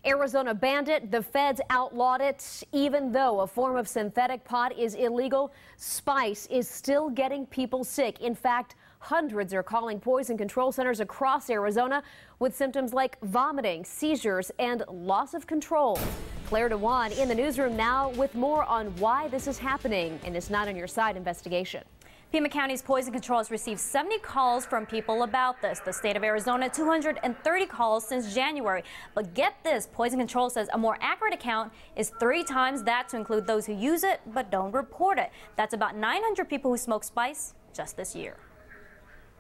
Arizona banned it. The feds outlawed it. Even though a form of synthetic pot is illegal, spice is still getting people sick. In fact, hundreds are calling poison control centers across Arizona with symptoms like vomiting, seizures, and loss of control. Claire DeWan in the newsroom now with more on why this is happening in this Not on Your Side investigation. Pima County's poison control has received 70 calls from people about this. The state of Arizona, 230 calls since January. But get this, poison control says a more accurate account is 3 times that, to include those who use it but don't report it. That's about 900 people who smoke spice just this year.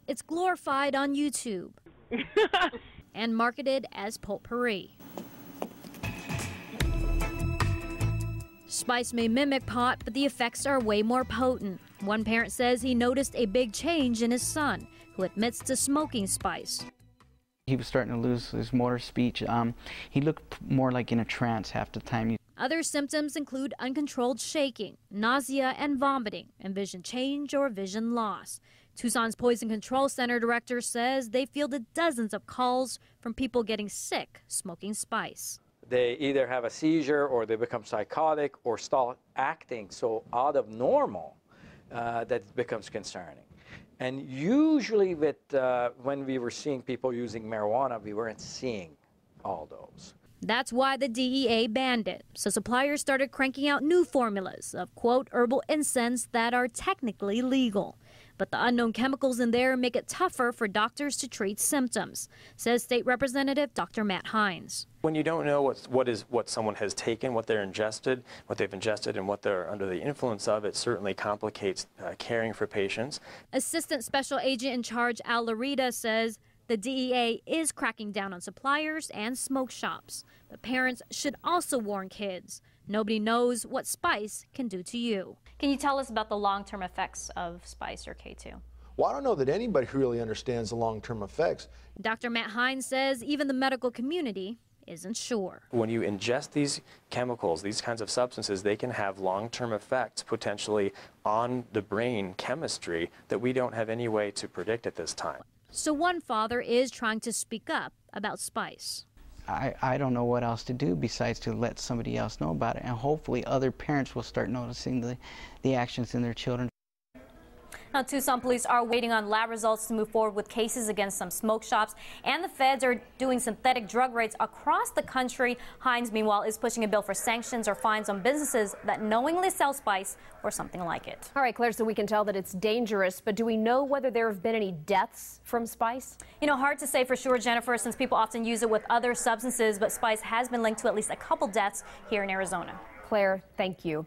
It's glorified on YouTube and marketed as potpourri. Spice may mimic pot, but the effects are way more potent. One parent says he noticed a big change in his son, who admits to smoking spice. He was starting to lose his motor speech. He looked more like in a trance half the time. Other symptoms include uncontrolled shaking, nausea and vomiting, and vision change or vision loss. Tucson's Poison Control Center director says they fielded dozens of calls from people getting sick smoking spice. They either have a seizure or they become psychotic or start acting so out of normal that it becomes concerning. And usually when we were seeing people using marijuana, we weren't seeing all those. That's why the DEA banned it. So suppliers started cranking out new formulas of, quote, herbal incense that are technically legal. But the unknown chemicals in there make it tougher for doctors to treat symptoms, says State Representative Dr. Matt Hines. When you don't know what someone has taken, what they've ingested, and what they're under the influence of, it certainly complicates caring for patients. Assistant Special Agent in Charge Al Larita says the DEA is cracking down on suppliers and smoke shops. But parents should also warn kids. Nobody knows what spice can do to you. Can you tell us about the long-term effects of spice or K2? Well, I don't know that anybody really understands the long-term effects. Dr. Matt Hines says even the medical community isn't sure. When you ingest these chemicals, these kinds of substances, they can have long-term effects potentially on the brain chemistry that we don't have any way to predict at this time. So one father is trying to speak up about spice. I don't know what else to do besides to let somebody else know about it, and hopefully other parents will start noticing the actions in their children. Now, Tucson police are waiting on lab results to move forward with cases against some smoke shops, and the feds are doing synthetic drug raids across the country. Hines, meanwhile, is pushing a bill for sanctions or fines on businesses that knowingly sell spice or something like it. All right, Claire, so we can tell that it's dangerous, but do we know whether there have been any deaths from spice? You know, hard to say for sure, Jennifer, since people often use it with other substances, but spice has been linked to at least a couple deaths here in Arizona. Claire, thank you.